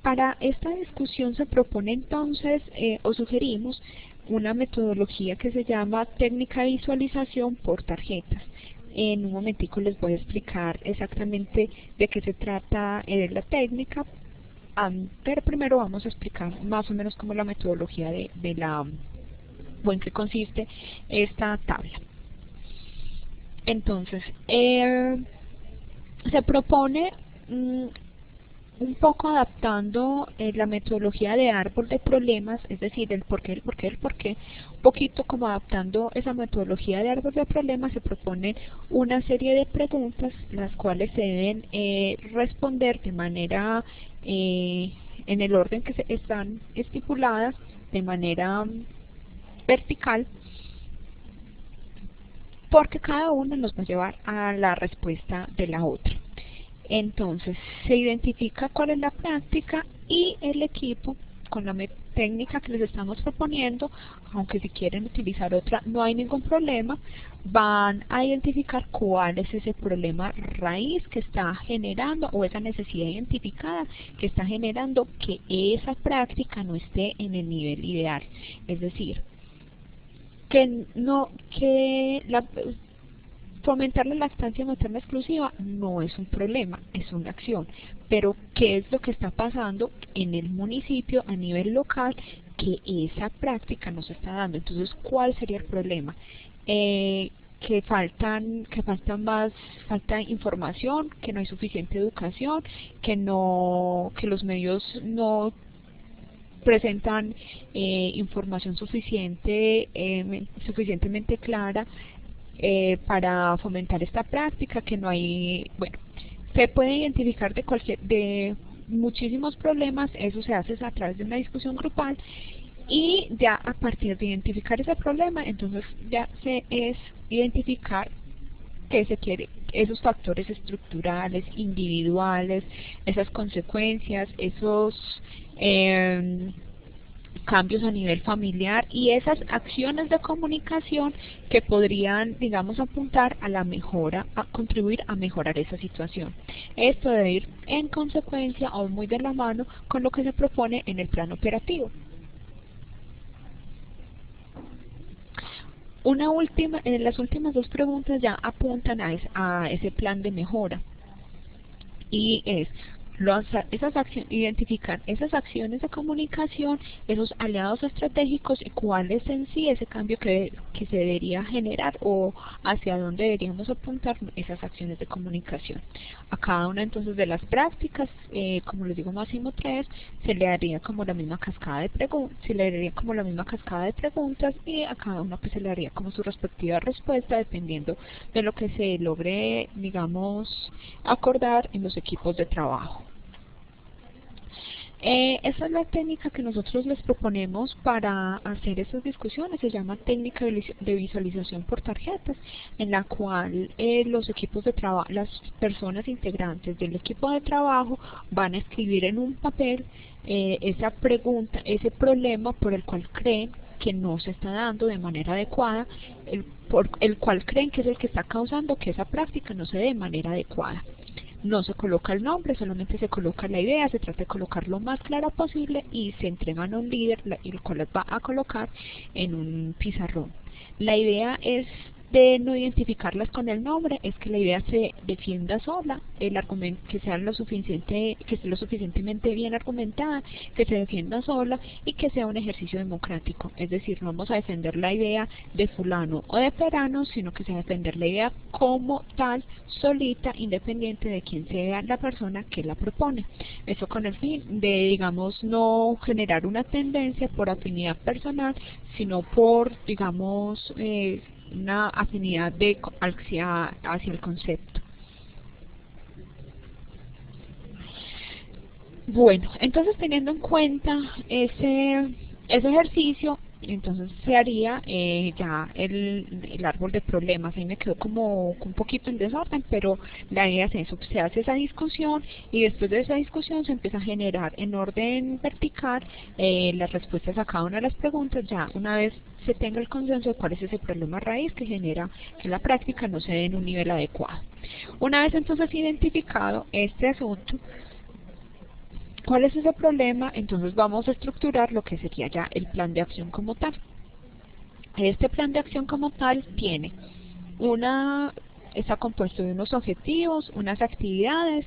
Para esta discusión se propone entonces, o sugerimos, una metodología que se llama técnica de visualización por tarjetas. En un momentico les voy a explicar exactamente de qué se trata la técnica, pero primero vamos a explicar más o menos como la metodología o en qué consiste esta tabla. Entonces, se propone un poco adaptando la metodología de árbol de problemas, es decir, el por qué, un poquito como adaptando esa metodología de árbol de problemas, se proponen una serie de preguntas, las cuales se deben responder de manera, en el orden que están estipuladas, de manera vertical, porque cada una nos va a llevar a la respuesta de la otra. Entonces, se identifica cuál es la práctica y el equipo, con la técnica que les estamos proponiendo, aunque si quieren utilizar otra no hay ningún problema, van a identificar cuál es ese problema raíz que está generando, o esa necesidad identificada que está generando que esa práctica no esté en el nivel ideal. Es decir, fomentar la lactancia materna exclusiva no es un problema, es una acción. Pero, ¿qué es lo que está pasando en el municipio a nivel local que esa práctica no se está dando? Entonces, ¿cuál sería el problema? Que falta información, que no hay suficiente educación, que los medios no presentan información suficientemente clara para fomentar esta práctica, que no hay, bueno, se puede identificar de muchísimos problemas. Eso se hace a través de una discusión grupal, y ya a partir de identificar ese problema, entonces ya es identificar qué se quiere, esos factores estructurales, individuales, esas consecuencias, esos cambios a nivel familiar y esas acciones de comunicación que podrían, digamos, apuntar a la mejora, a contribuir a mejorar esa situación. Esto debe ir en consecuencia o muy de la mano con lo que se propone en el plan operativo. Las últimas dos preguntas ya apuntan a ese plan de mejora, y es identificar esas acciones de comunicación, esos aliados estratégicos, y cuál es en sí ese cambio que se debería generar, o hacia dónde deberíamos apuntar esas acciones de comunicación. A cada una entonces de las prácticas, como les digo, máximo 3, se le daría como la misma cascada de preguntas, y a cada una pues se le daría como su respectiva respuesta, dependiendo de lo que se logre, digamos, acordar en los equipos de trabajo. Esa es la técnica que nosotros les proponemos para hacer estas discusiones. Se llama técnica de visualización por tarjetas, en la cual los equipos de trabajo, las personas integrantes del equipo de trabajo van a escribir en un papel esa pregunta, ese problema por el cual creen que no se está dando de manera adecuada, por el cual creen que es el que está causando que esa práctica no se dé de manera adecuada. No se coloca el nombre, solamente se coloca la idea, se trata de colocar lo más claro posible, y se entregan a un líder, el cual las va a colocar en un pizarrón. La idea es de no identificarlas con el nombre, es que la idea se defienda sola, el argumento que esté lo suficientemente bien argumentada, que se defienda sola, y que sea un ejercicio democrático. Es decir, no vamos a defender la idea de fulano o de perano, sino que se va a defender la idea como tal, solita, independiente de quién sea la persona que la propone. Eso con el fin de, digamos, no generar una tendencia por afinidad personal, sino por, digamos, una afinidad hacia el concepto. Bueno, entonces, teniendo en cuenta ese ejercicio, entonces se haría ya el árbol de problemas. Ahí me quedó como un poquito en desorden, pero la idea es eso: se hace esa discusión, y después de esa discusión se empieza a generar en orden vertical las respuestas a cada una de las preguntas, ya una vez se tenga el consenso de cuál es ese problema raíz que genera que la práctica no se dé en un nivel adecuado. Una vez entonces identificado este asunto, ¿cuál es ese problema? Entonces vamos a estructurar lo que sería ya el plan de acción como tal. Este plan de acción como tal está compuesto de unos objetivos, unas actividades,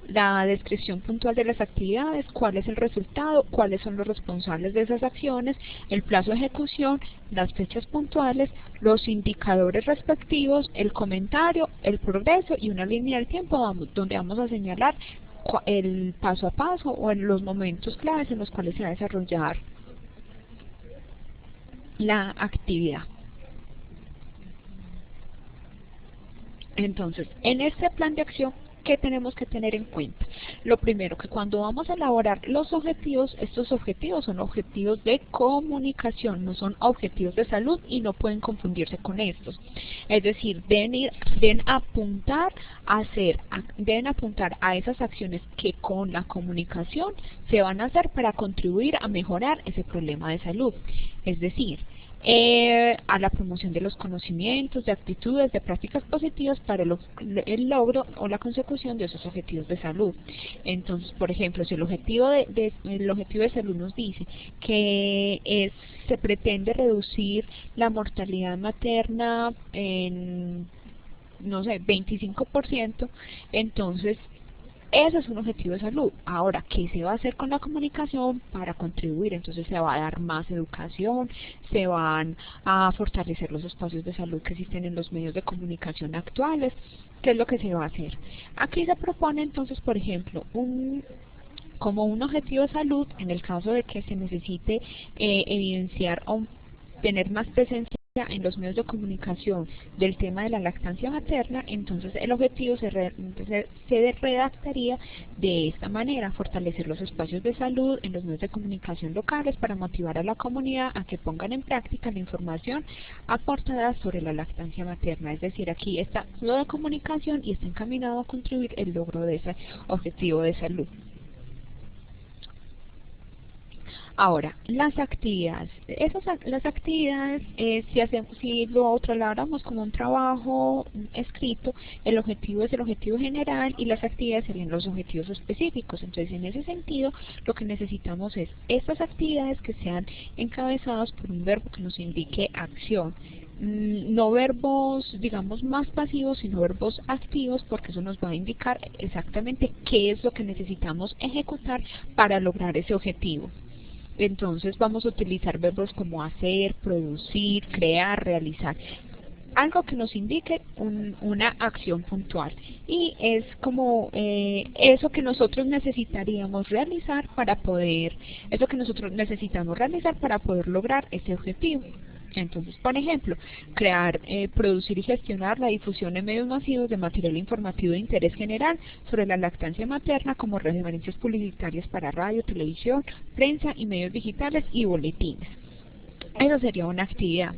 la descripción puntual de las actividades, cuál es el resultado, cuáles son los responsables de esas acciones, el plazo de ejecución, las fechas puntuales, los indicadores respectivos, el comentario, el progreso y una línea del tiempo donde vamos a señalar el paso a paso o en los momentos claves en los cuales se va a desarrollar la actividad. Entonces, en este plan de acción, ¿qué tenemos que tener en cuenta? Lo primero, que cuando vamos a elaborar los objetivos, estos objetivos son objetivos de comunicación, no son objetivos de salud y no pueden confundirse con estos. Es decir, deben apuntar a esas acciones que con la comunicación se van a hacer para contribuir a mejorar ese problema de salud. Es decir, a la promoción de los conocimientos, de actitudes, de prácticas positivas para el logro o la consecución de esos objetivos de salud. Entonces, por ejemplo, si el objetivo de salud nos dice que se pretende reducir la mortalidad materna en, no sé, 25%, entonces ese es un objetivo de salud. Ahora, ¿qué se va a hacer con la comunicación para contribuir? Entonces se va a dar más educación, se van a fortalecer los espacios de salud que existen en los medios de comunicación actuales. ¿Qué es lo que se va a hacer? Aquí se propone entonces, por ejemplo, como un objetivo de salud, en el caso de que se necesite evidenciar o tener más presencia en los medios de comunicación del tema de la lactancia materna, entonces el objetivo se redactaría de esta manera: fortalecer los espacios de salud en los medios de comunicación locales para motivar a la comunidad a que pongan en práctica la información aportada sobre la lactancia materna. Es decir, aquí está lo de comunicación y está encaminado a contribuir el logro de ese objetivo de salud. Ahora, las actividades. Las actividades, si lo trasladáramos como un trabajo escrito, el objetivo es el objetivo general y las actividades serían los objetivos específicos. Entonces, en ese sentido, lo que necesitamos es estas actividades que sean encabezadas por un verbo que nos indique acción. No verbos, digamos, más pasivos, sino verbos activos, porque eso nos va a indicar exactamente qué es lo que necesitamos ejecutar para lograr ese objetivo. Entonces vamos a utilizar verbos como hacer, producir, crear, realizar. Algo que nos indique una acción puntual. Y es como eso que nosotros necesitamos realizar para poder lograr ese objetivo. Entonces, por ejemplo, crear, producir y gestionar la difusión en medios masivos de material informativo de interés general sobre la lactancia materna, como referencias publicitarias para radio, televisión, prensa y medios digitales y boletines. Eso sería una actividad.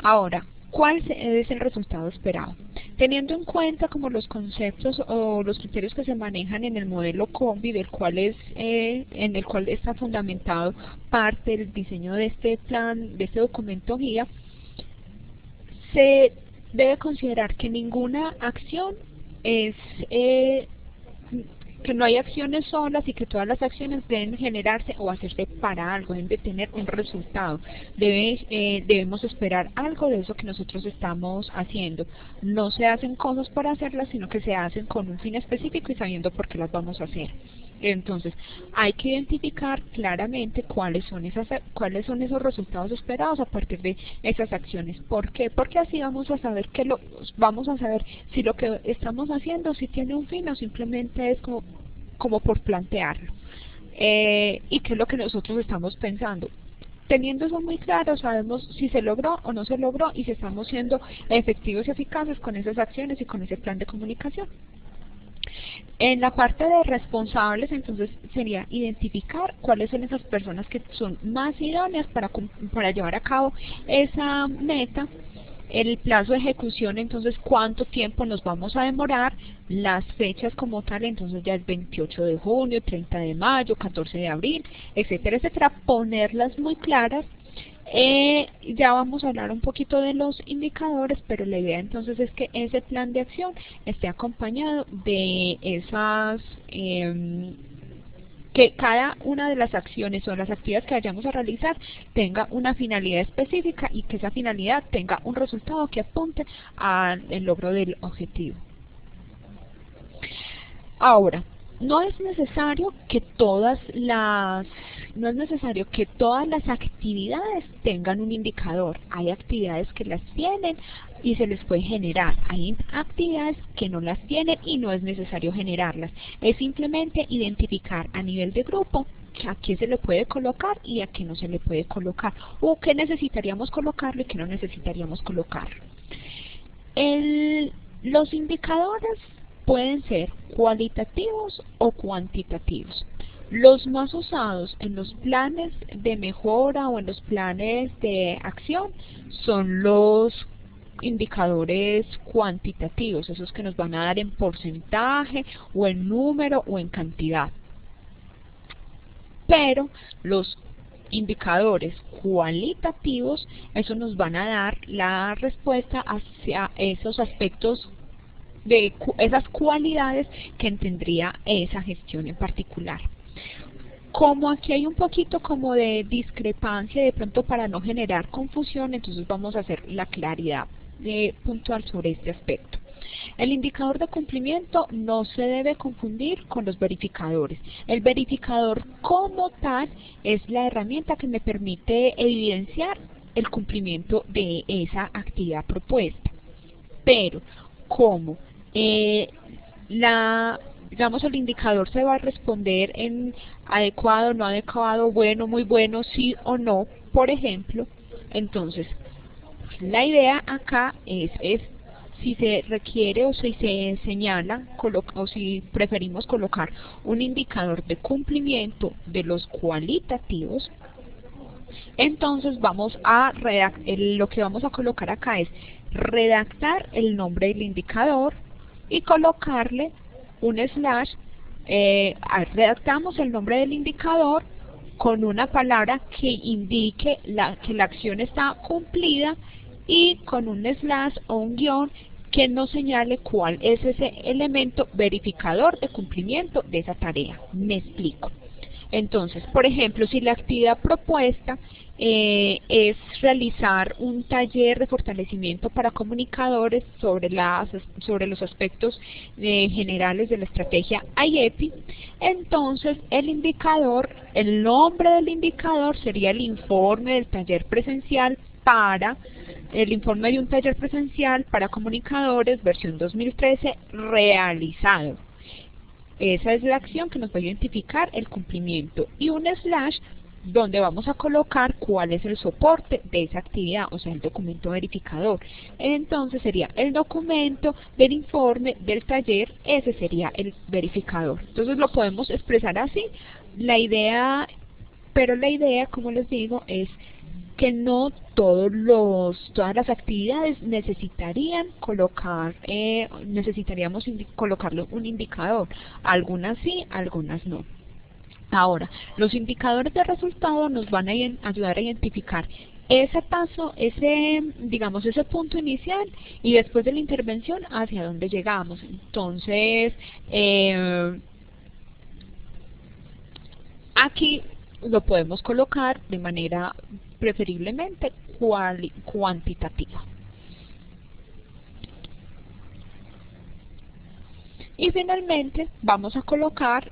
Ahora, ¿cuál es el resultado esperado? Teniendo en cuenta como los conceptos o los criterios que se manejan en el modelo COMBI, en el cual está fundamentado parte del diseño de este plan, de este documento guía, se debe considerar que ninguna acción que no hay acciones solas y que todas las acciones deben generarse o hacerse para algo, deben de tener un resultado. Debemos esperar algo de eso que nosotros estamos haciendo. No se hacen cosas por hacerlas, sino que se hacen con un fin específico y sabiendo por qué las vamos a hacer. Entonces, hay que identificar claramente cuáles son esos resultados esperados a partir de esas acciones. ¿Por qué? Porque así vamos a saber si lo que estamos haciendo si tiene un fin o simplemente es como por plantearlo. Y qué es lo que nosotros estamos pensando. Teniendo eso muy claro, sabemos si se logró o no se logró y si estamos siendo efectivos y eficaces con esas acciones y con ese plan de comunicación. En la parte de responsables, entonces, sería identificar cuáles son esas personas que son más idóneas para llevar a cabo esa meta, el plazo de ejecución, entonces, cuánto tiempo nos vamos a demorar, las fechas como tal, entonces ya es 28 de junio, 30 de mayo, 14 de abril, etcétera, etcétera, ponerlas muy claras. Ya vamos a hablar un poquito de los indicadores, pero la idea entonces es que ese plan de acción esté acompañado de esas, que cada una de las acciones o las actividades que vayamos a realizar tenga una finalidad específica y que esa finalidad tenga un resultado que apunte al logro del objetivo. Ahora, no es necesario que todas las actividades tengan un indicador. Hay actividades que las tienen y se les puede generar. Hay actividades que no las tienen y no es necesario generarlas. Es simplemente identificar a nivel de grupo a qué se le puede colocar y a qué no se le puede colocar, o qué necesitaríamos colocarlo y qué no necesitaríamos colocarlo. Los indicadores pueden ser cualitativos o cuantitativos. Los más usados en los planes de mejora o en los planes de acción son los indicadores cuantitativos, esos que nos van a dar en porcentaje o en número o en cantidad. Pero los indicadores cualitativos, esos nos van a dar la respuesta hacia esos aspectos de esas cualidades que tendría esa gestión en particular. Como aquí hay un poquito como de discrepancia, de pronto para no generar confusión, entonces vamos a hacer la claridad puntual sobre este aspecto. El indicador de cumplimiento no se debe confundir con los verificadores. El verificador como tal es la herramienta que me permite evidenciar el cumplimiento de esa actividad propuesta. Pero como digamos, el indicador se va a responder en adecuado, no adecuado, bueno, muy bueno, sí o no, por ejemplo, entonces la idea acá es si se requiere o si se señala o si preferimos colocar un indicador de cumplimiento de los cualitativos, entonces vamos a lo que vamos a colocar acá es redactar el nombre del indicador y colocarle un slash. Redactamos el nombre del indicador con una palabra que indique que la acción está cumplida y con un slash o un guión que nos señale cuál es ese elemento verificador de cumplimiento de esa tarea. Me explico. Entonces, por ejemplo, si la actividad propuesta es realizar un taller de fortalecimiento para comunicadores sobre los aspectos generales de la estrategia IEPI, entonces el nombre del indicador sería el informe del taller presencial el informe de un taller presencial para comunicadores versión 2013 realizado. Esa es la acción que nos va a identificar el cumplimiento, y un slash donde vamos a colocar cuál es el soporte de esa actividad, o sea, el documento verificador. Entonces sería el documento del informe del taller, ese sería el verificador. Entonces lo podemos expresar así. Pero la idea, como les digo, es que no todas las actividades necesitaríamos colocarle un indicador. Algunas sí, algunas no. Ahora, los indicadores de resultado nos van a ayudar a identificar ese paso, digamos, ese punto inicial, y después de la intervención hacia dónde llegamos. Entonces, aquí lo podemos colocar de manera preferiblemente cuantitativa. Y finalmente vamos a colocar,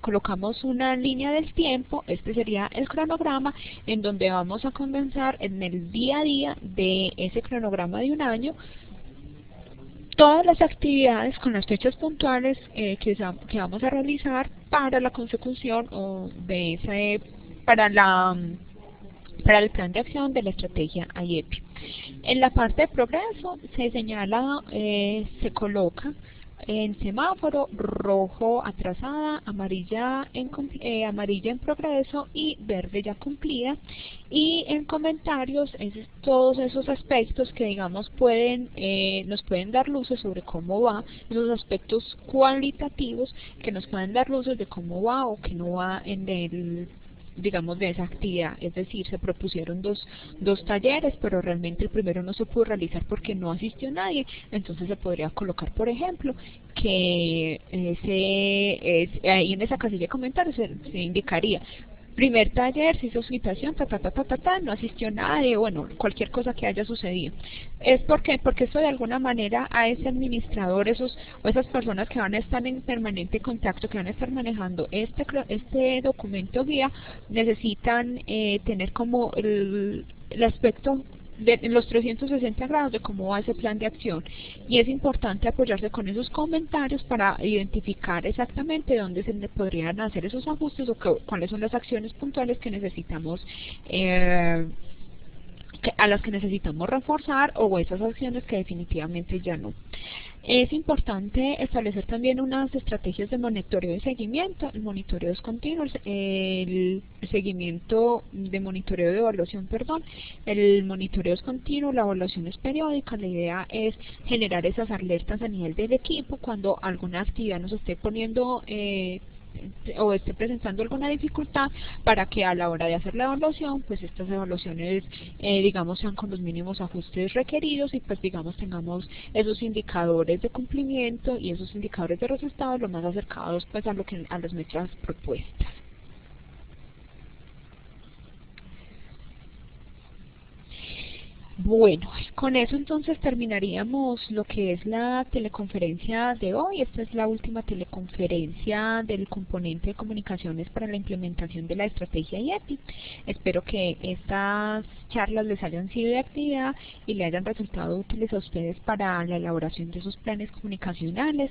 colocamos una línea del tiempo. Este sería el cronograma, en donde vamos a condensar en el día a día de ese cronograma de un año todas las actividades con las fechas puntuales que vamos a realizar para la consecución para el plan de acción de la estrategia IEPI. En la parte de progreso se señala, se coloca en semáforo: rojo atrasada, amarilla en progreso y verde ya cumplida. Y en comentarios todos esos aspectos que, digamos, nos pueden dar luces sobre cómo va, esos aspectos cualitativos que nos pueden dar luces de cómo va o que no va digamos, de esa actividad. Es decir, se propusieron dos talleres, pero realmente el primero no se pudo realizar porque no asistió nadie. Entonces se podría colocar, por ejemplo, que ahí en esa casilla de comentarios se indicaría: primer taller, se hizo citación, no asistió nadie, bueno, cualquier cosa que haya sucedido. Es porque eso de alguna manera a ese administrador, o esas personas que van a estar en permanente contacto, que van a estar manejando este documento guía, necesitan tener como el aspecto de los 360 grados de cómo va ese plan de acción. Y es importante apoyarse con esos comentarios para identificar exactamente dónde se podrían hacer esos ajustes o cuáles son las acciones puntuales que necesitamos a las que necesitamos reforzar o esas acciones que definitivamente ya no. Es importante establecer también unas estrategias de monitoreo y seguimiento. El monitoreo es continuo, el seguimiento de monitoreo de evaluación, perdón. El monitoreo es continuo, la evaluación es periódica. La idea es generar esas alertas a nivel del equipo cuando alguna actividad nos esté poniendo o esté presentando alguna dificultad, para que a la hora de hacer la evaluación, pues estas evaluaciones digamos sean con los mínimos ajustes requeridos y pues digamos tengamos esos indicadores de cumplimiento y esos indicadores de resultados lo más acercados pues a las metas propuestas. Bueno, con eso entonces terminaríamos lo que es la teleconferencia de hoy. Esta es la última teleconferencia del componente de comunicaciones para la implementación de la estrategia IETI. Espero que estas charlas les hayan sido de actividad y le hayan resultado útiles a ustedes para la elaboración de sus planes comunicacionales.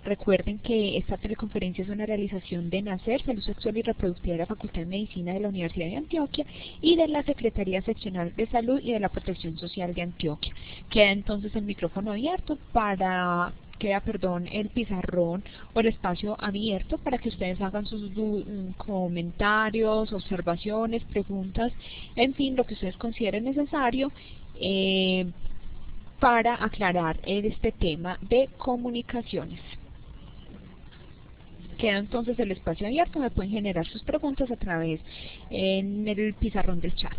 Recuerden que esta teleconferencia es una realización de NACER, Salud Sexual y Reproductiva de la Facultad de Medicina de la Universidad de Antioquia y de la Secretaría Seccional de Salud y de la Protección Social de Antioquia. Queda entonces el micrófono abierto el pizarrón o el espacio abierto para que ustedes hagan sus comentarios, observaciones, preguntas, en fin, lo que ustedes consideren necesario para aclarar este tema de comunicaciones. Queda entonces el espacio abierto, me pueden generar sus preguntas a través en el pizarrón del chat.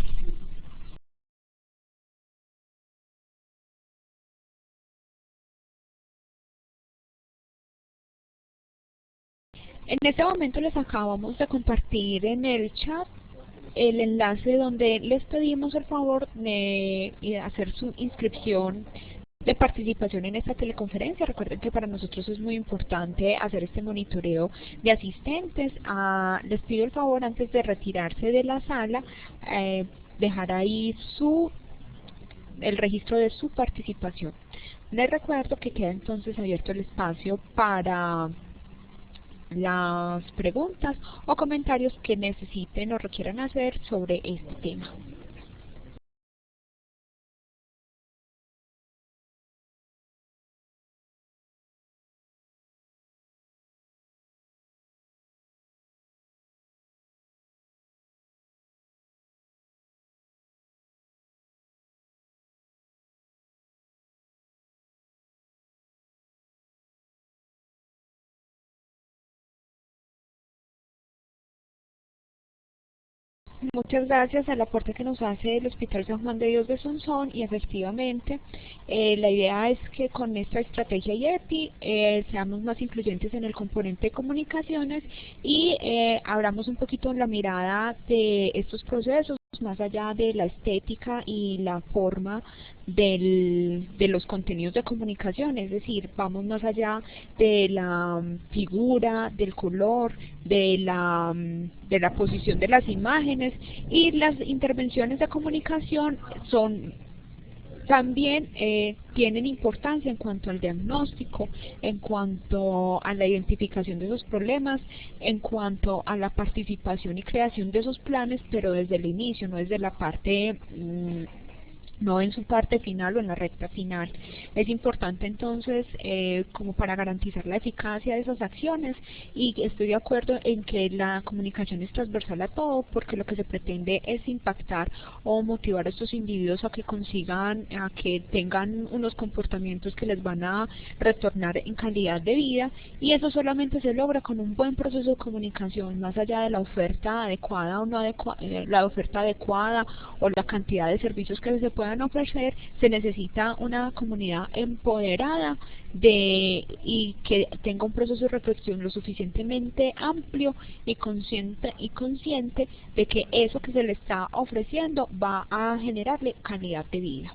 En este momento les acabamos de compartir en el chat el enlace donde les pedimos el favor de hacer su inscripción de participación en esta teleconferencia. Recuerden que para nosotros es muy importante hacer este monitoreo de asistentes. Les pido el favor, antes de retirarse de la sala, dejar ahí el registro de su participación. Les recuerdo que queda entonces abierto el espacio para las preguntas o comentarios que necesiten o requieran hacer sobre este tema. Muchas gracias al aporte que nos hace el Hospital San Juan de Dios de Sonsón, y efectivamente la idea es que con esta estrategia IETI seamos más incluyentes en el componente de comunicaciones y abramos un poquito la mirada de estos procesos más allá de la estética y la forma de los contenidos de comunicación, es decir, vamos más allá de la figura, del color, de la posición de las imágenes, y las intervenciones de comunicación también tienen importancia en cuanto al diagnóstico, en cuanto a la identificación de esos problemas, en cuanto a la participación y creación de esos planes, pero desde el inicio, no desde la parte no en su parte final o en la recta final. Es importante entonces como para garantizar la eficacia de esas acciones, y estoy de acuerdo en que la comunicación es transversal a todo, porque lo que se pretende es impactar o motivar a estos individuos a que a que tengan unos comportamientos que les van a retornar en calidad de vida, y eso solamente se logra con un buen proceso de comunicación, más allá de la oferta adecuada o no la oferta adecuada o la cantidad de servicios que se puedan ofrecer. Se necesita una comunidad empoderada y que tenga un proceso de reflexión lo suficientemente amplio y consciente de que eso que se le está ofreciendo va a generarle calidad de vida.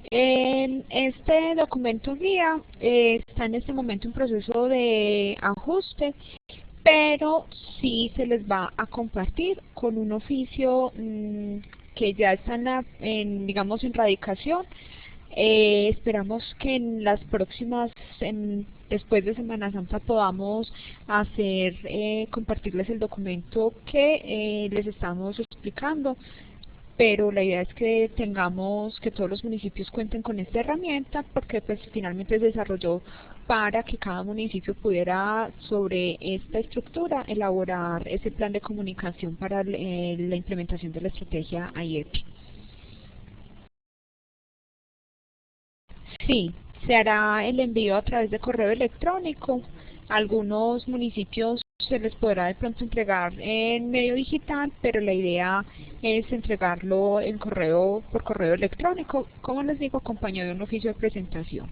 Este documento guía está en este momento en proceso de ajuste, pero sí se les va a compartir con un oficio que ya está digamos, en radicación. Esperamos que en las próximas, después de Semana Santa, podamos compartirles el documento que les estamos explicando, pero la idea es que que todos los municipios cuenten con esta herramienta, porque pues finalmente se desarrolló para que cada municipio pudiera, sobre esta estructura, elaborar ese plan de comunicación para la implementación de la estrategia IEP. Sí, se hará el envío a través de correo electrónico. Algunos municipios se les podrá de pronto entregar en medio digital, pero la idea es entregarlo por correo electrónico, como les digo, acompañado de un oficio de presentación.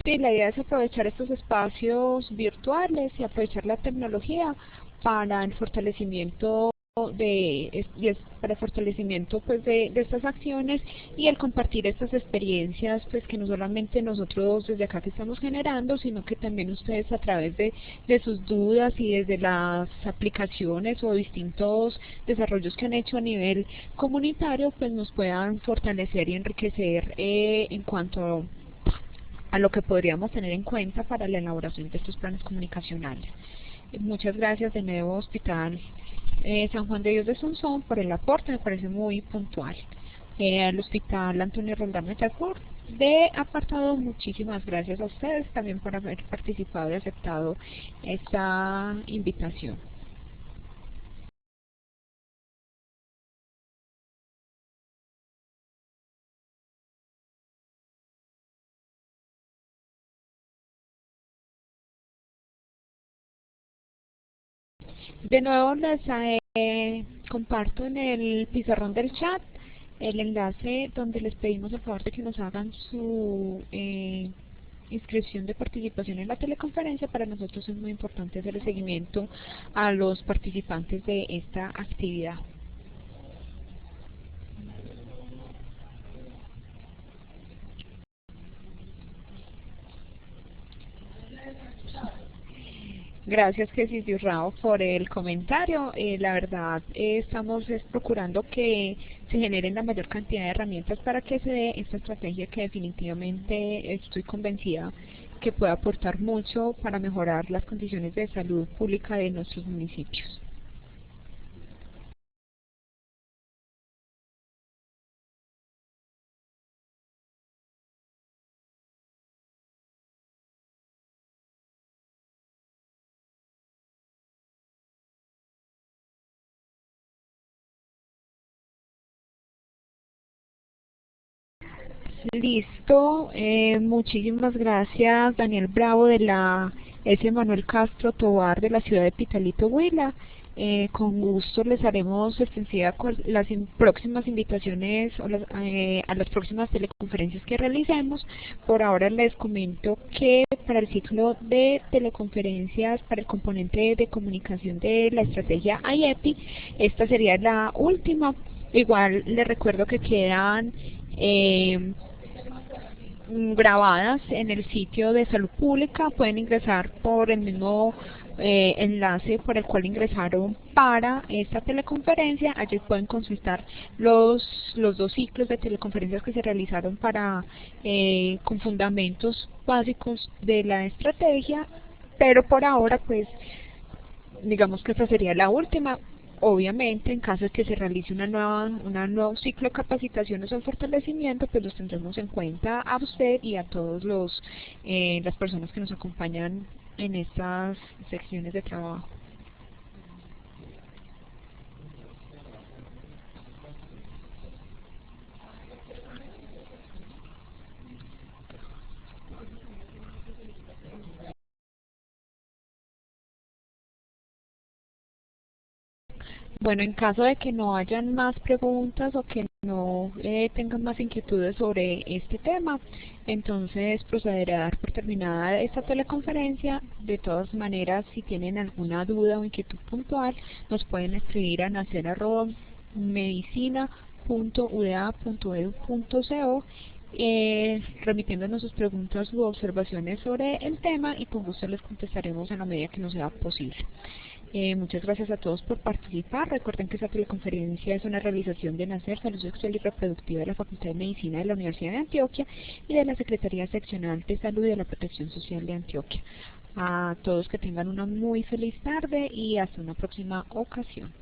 Sí, la idea es aprovechar estos espacios virtuales y aprovechar la tecnología para el fortalecimiento para el fortalecimiento pues de estas acciones y el compartir estas experiencias, pues que no solamente nosotros desde acá que estamos generando, sino que también ustedes a través de sus dudas y desde las aplicaciones o distintos desarrollos que han hecho a nivel comunitario, pues nos puedan fortalecer y enriquecer en cuanto a lo que podríamos tener en cuenta para la elaboración de estos planes comunicacionales. Muchas gracias de nuevo, Hospital San Juan de Dios de Sonsón, por el aporte, me parece muy puntual. Al Hospital Antonio Roldán Betancourt de apartado, muchísimas gracias a ustedes también por haber participado y aceptado esta invitación. De nuevo les comparto en el pizarrón del chat el enlace donde les pedimos el favor de que nos hagan su inscripción de participación en la teleconferencia. Para nosotros es muy importante hacer el seguimiento a los participantes de esta actividad. Gracias, Jesús Diurrao, por el comentario. La verdad, estamos procurando que se generen la mayor cantidad de herramientas para que se dé esta estrategia que definitivamente estoy convencida que puede aportar mucho para mejorar las condiciones de salud pública de nuestros municipios. Listo, muchísimas gracias, Daniel Bravo de la S. Manuel Castro Tobar de la ciudad de Pitalito, Huila. Con gusto les haremos extensiva las próximas invitaciones o a las próximas teleconferencias que realicemos. Por ahora les comento que para el ciclo de teleconferencias, para el componente de comunicación de la estrategia IEPI, esta sería la última. Igual les recuerdo que quedan grabadas en el sitio de salud pública. Pueden ingresar por el mismo enlace por el cual ingresaron para esta teleconferencia. Allí pueden consultar los dos ciclos de teleconferencias que se realizaron con fundamentos básicos de la estrategia, pero por ahora pues digamos que esta sería la última. Obviamente, en caso de que se realice un nuevo ciclo de capacitaciones o fortalecimiento, pues los tendremos en cuenta a usted y a todos las personas que nos acompañan en estas secciones de trabajo. Bueno, en caso de que no hayan más preguntas o que no tengan más inquietudes sobre este tema, entonces procederé a dar por terminada esta teleconferencia. De todas maneras, si tienen alguna duda o inquietud puntual, nos pueden escribir a nacer@medicina.uda.edu.co, remitiéndonos sus preguntas u observaciones sobre el tema, y con gusto les contestaremos en la medida que nos sea posible. Muchas gracias a todos por participar. Recuerden que esta teleconferencia es una realización de Nacer, Salud Sexual y Reproductiva de la Facultad de Medicina de la Universidad de Antioquia y de la Secretaría Seccional de Salud y de la Protección Social de Antioquia. A todos que tengan una muy feliz tarde y hasta una próxima ocasión.